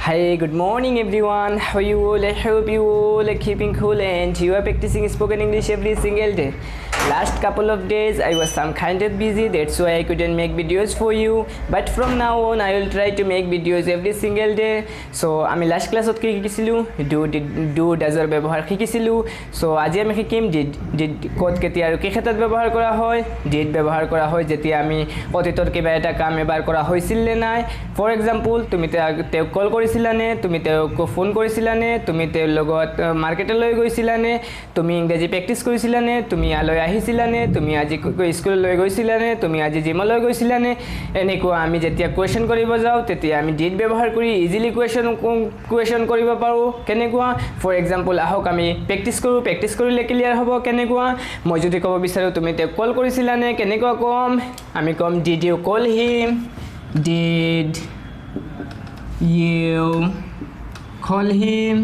Hi, good morning everyone. How are you all? I hope you all are keeping cool and you are practicing spoken English every single day. Last couple of days I was some kind of busy, that's why I couldn't make videos for you. But from now on I will try to make videos every single day. So আমি last class ত কি শিকিছিলো do does ৰ ব্যৱহাৰ শিকিছিলো. So আজি আমি শিকিম did কত কেতিয়া আৰু কি ক্ষেত্ৰত ব্যৱহাৰ কৰা হয়. Did ব্যৱহাৰ কৰা হয় যেতিয়া আমি অতীতৰ কিবা এটা কাম এবাৰ কৰা হৈছিল নে নাই. For example, তুমি তেওঁক কল কৰিছিলানে, তুমি তেওঁক ফোন কৰিছিলানে, তুমি তেওঁৰ লগত মাৰ্কেটলৈ গৈছিলানে, তুমি ইংৰাজী প্ৰেক্টিছ কৰিছিলানে, তুমি আলৈ আহিছিলানে, তুমি আজি স্কুললৈ গৈছিলানে, তুমি আজি জিমলৈ গৈছিলানে. এনেকুৱা আমি যেতিয়া কোৱেশ্চন কৰিব যাওঁ তেতিয়া আমি ডিড ব্যৱহাৰ কৰি ইজিলি কোৱেশ্চন কৰিব পাৰোঁ. কেনেকুৱা ফৰ এক্সাম্পল আহক আমি প্ৰেক্টিছ কৰিলে ক্লিয়াৰ হ'ব. কেনেকুৱা মই যদি ক'ব বিচাৰোঁ তুমি তেওঁক কল কৰিছিলানে, কেনেকুৱা ক'ম আমি ক'ম did you call him. Did you call him?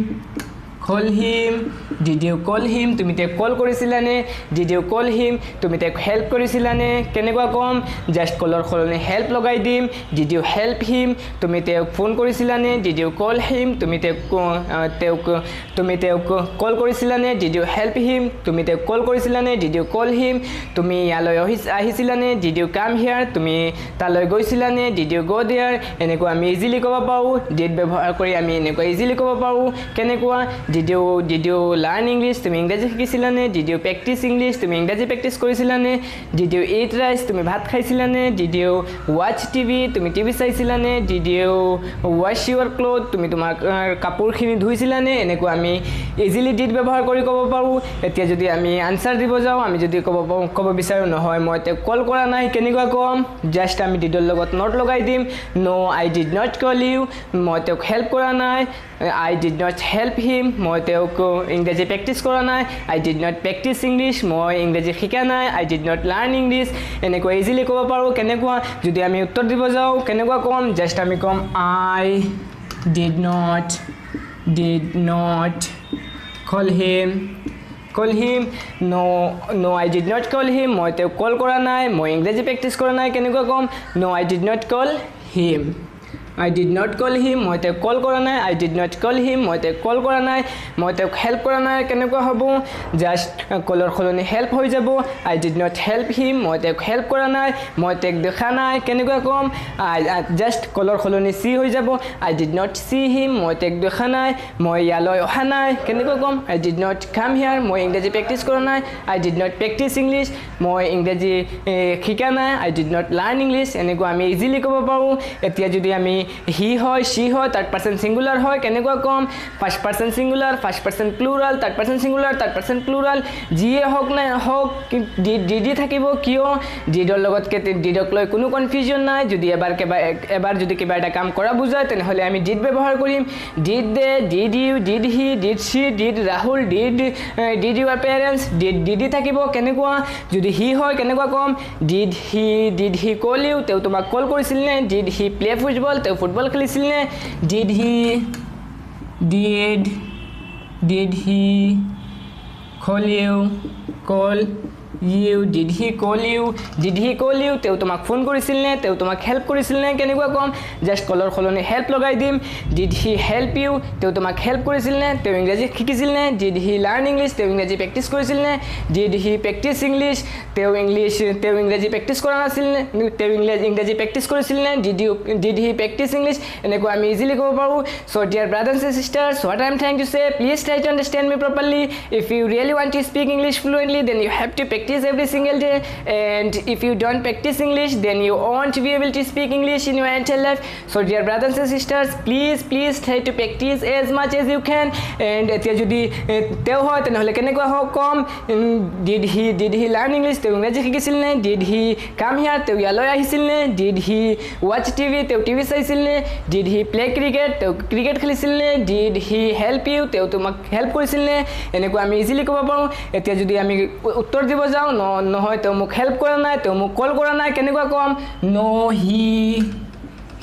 Did you call him? তুমি তেওঁক কল কৰিছিলানে? Did you call him? তুমি তেওঁক হেল্প কৰিছিলানে? কেনেকুৱা ক'ম জাষ্ট কলৰ সলনি হেল্প লগাই দিম. Did you help him? তুমি তেওঁক phone কৰিছিলানে? Did you call him? তুমি তেওঁক কল কৰিছিলানে? Did you help him? তুমি তেওঁক কল কৰিছিলানে? Did you call him? তুমি ইয়ালৈ আহিছিলানে? Did you come here? তুমি তালৈ গৈছিলানে? Did you go there? এনেকুৱা আমি ইজিলি ক'ব পাৰোঁ. Did ব্যৱহাৰ কৰি আমি এনেকুৱা ইজিলি ক'ব পাৰোঁ. কেনেকুৱা Did you learn English? তুমি ইংৰাজী শিকিছিলানে? Did you practice English? তুমি ইংৰাজী প্ৰেক্টিছ কৰিছিলানে? Did you eat rice? তুমি ভাত খাইছিলানে? Did you watch TV? তুমি টিভি চাইছিলানে? Did you wash your clothes? তুমি তোমাৰ কাপোৰখিনি ধুইছিলানে? এনেকুৱা আমি ইজিলি ডিড ব্যৱহাৰ কৰি ক'ব পাৰোঁ. এতিয়া যদি আমি আনসাৰ দিব যাওঁ, আমি যদি ক'ব বিচাৰোঁ নহয় মই তেওঁক কল কৰা নাই, কেনেকুৱা ক'ম জাষ্ট আমি ডিডৰ লগত নট লগাই দিম. No, I did not call you. মই তেওঁক হেল্প কৰা নাই. I did not help him. মই তেওঁক ইংৰাজী প্ৰেক্টিছ কৰা নাই. I did not practice English. মই ইংৰাজী শিকা নাই. I did not learn English. এনেকুৱা ইজিলি ক'ব পাৰোঁ. কেনেকুৱা যদি আমি উত্তৰ দিব যাওঁ কেনেকুৱা ক'ম জাষ্ট আমি ক'ম I did not call him. No, I did not call him. মই তেওঁক কল কৰা নাই. মই ইংৰাজী প্ৰেক্টিছ কৰা নাই. কেনেকুৱা ক'ম No, I did not call him. I did not call him. মই তেওঁক কল কৰা নাই. I did not call him. মই তেওঁক কল কৰা নাই. মই তেওঁক হেল্প কৰা নাই. কেনেকুৱা হ'ব জাষ্ট কলৰ সলনি হেল্প হৈ যাব. I did not help him. মই তেওঁক হেল্প কৰা নাই. মই তেওঁক দেখা নাই. কেনেকুৱা ক'ম জাষ্ট কলৰ সলনি চি হৈ যাব. I did not see him. মই তেওঁক দেখা নাই. মই ইয়ালৈ অহা নাই. কেনেকুৱা ক'ম I did not come here. মই ইংৰাজী প্ৰেক্টিছ কৰা নাই. I did not practice English. মই ইংৰাজী শিকা নাই. I did not learn English. এনেকুৱা আমি ইজিলি ক'ব পাৰোঁ. এতিয়া যদি আমি হি হয় সি হয় থাৰ্ড পাৰ্সন সিঙ্গুলাৰ হয় কেনেকুৱা কম first person singular first person plural third person singular third person plural যিয়ে হোক না হোক ডিডি থাকিব কিয় ডিডৰ লগত ডিডক লৈ কোনো কনফিউজন নাই যদি এবাৰ যদি কিবা এটা কাম কৰা বুজায় তেনেহলে আমি ডিড ব্যৱহাৰ কৰিম did they did you did he did she did Rahul did your parents did থাকিব কেনেকুৱা যদি হি হয় কেনেকুৱা কম ডিড হি কল ইউ তেওঁ তোমাক কল কৰিছিল নে ডিড হি প্লে ফুটবল তেওঁ ফুটবল খেলিছিল নে did he call you did he call you তেওঁ তোমাক ফোন কৰিছিল নে তেওঁ তোমাক হেল্প কৰিছিল নে কেনেকুৱা কম জাষ্ট কলৰ খলনি হেল্প লগাই দিম did he help you তেওঁ তোমাক হেল্প কৰিছিল নে তেওঁ ইংৰাজী শিকিছিল নে did he learn English তেওঁ ইংৰাজী প্ৰেক্টিছ কৰিছিল নে did he practice English তেওঁ ইংৰাজী প্ৰেক্টিছ কৰা নাছিল নে তেওঁ ইংৰাজী প্ৰেক্টিছ কৰিছিল নে did he practice English এনেকুৱা আমি ইজিলি ক'ব পাৰোঁ so dear brothers and sisters what I am trying to say please try to understand me properly if you really want to speak English fluently then you have to practice every single day and if you don't practice English then you won't be able to speak English in your entire life so dear brothers and sisters please try to practice as much as you can and এতিয়া যদি তেও হয় তেনেহলে কেনেকুৱা হ'ব কম did he learn English তেও ইংৰাজী শিকিছিল নে did he come here তেও ইয়ালৈ আহিছিল নে did he watch TV তেও টিভি চাইছিল নে did he play cricket তেও ক্ৰিকেট খেলিছিল নে did he help you তেও তোমাক হেল্প কৰিছিল নে এনেকুৱা আমি ইজিলি ক'ব পাৰোঁ এতিয়া যদি আমি উত্তৰ দিব যাওঁ নহয় তেওঁ মোক হেল্প কৰা নাই তেওঁ মোক কল কৰা নাই কেনেকুৱা কম no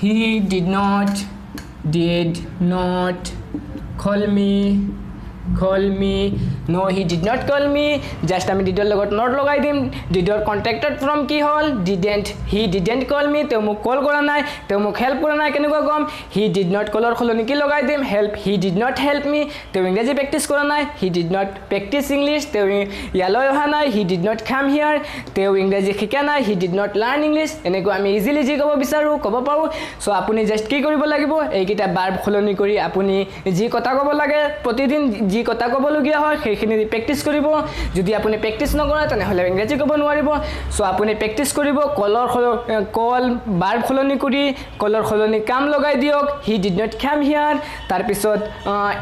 he did not call me call me. No, he did not call me. Just আমি did লগত not লগাই দিম did contacted from কি হল didn't. He didn't call me. তেওঁ মোক কল কৰা নাই তেওঁ মোক হেল্প কৰা নাই কেনেকুৱা কম he did not কলৰ খলনি কি লগাই দিম help. He did not help me. তেওঁ ইংৰাজী প্ৰেক্টিছ কৰা নাই he did not practice English. তেওঁ ইয়ালৈ অহা নাই he did not come here. তেওঁ ইংৰাজী শিকা নাই he did not learn English. এনেকুৱা আমি ইজিলি যি ক'ব বিচাৰো ক'ব পাৰো সো আপুনি জাস্ট কি কৰিব লাগিব এইকিটা ভাৰ্ব খলনি কৰি আপুনি যি কথা ক'ব লাগে প্ৰতিদিন যি কথা ক'বলগীয়া হয় সেইখিনি প্ৰেক্টিছ কৰিব যদি আপুনি প্ৰেক্টিছ নকৰে তেনেহলে ইংৰাজী ক'ব নোৱাৰিব সো আপুনি প্ৰেক্টিছ কৰিব কলৰ কল ভাৰ্ব খলনি কৰি কলৰ খলনি কাম লগাই দিয়ক he did not come here তাৰ পিছত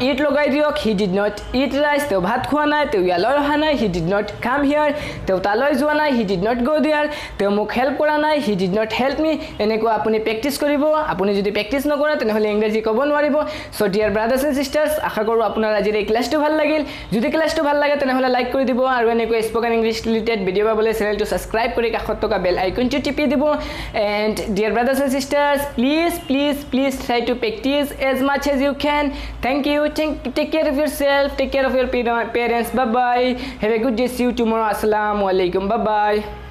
eat লগাই দিয়ক he did not eat rice তেওঁ ভাত খোৱা নাই তেওঁ ইয়ালৈ অহা নাই he did not come here তেওঁ তালৈ যোৱা নাই he did not go there তেওঁ মোক হেল্প কৰা নাই he did not help me এনেকুৱা আপুনি প্ৰেক্টিছ কৰিব আপুনি যদি প্ৰেক্টিছ নকৰে তেনেহলে ইংৰাজী ক'ব নোৱাৰিব সো ডিয়াৰ ব্ৰাদাৰ্স এণ্ড সিস্টাৰ্স আশা কৰো আপোনাৰ আজিৰ এই ক্লাছটো ভাল লাগিল যদি ক্লাছটো ভাল লাগে তেনেহলে লাইক কৰি দিব আৰু এনেকৈ স্পোকেন ইংলিশ ৰিলেটেড ভিডিও পাবলৈ চেনেলটো সাবস্ক্ৰাইব কৰি কাষত থকা বেল আইকনটো টিপি দিব and dear brothers and sisters please try to practice as much as you can. Thank you. Take care of yourself. Take care of your parents. Bye bye. Have a good day. See you tomorrow. Assalamu alaikum. Bye bye.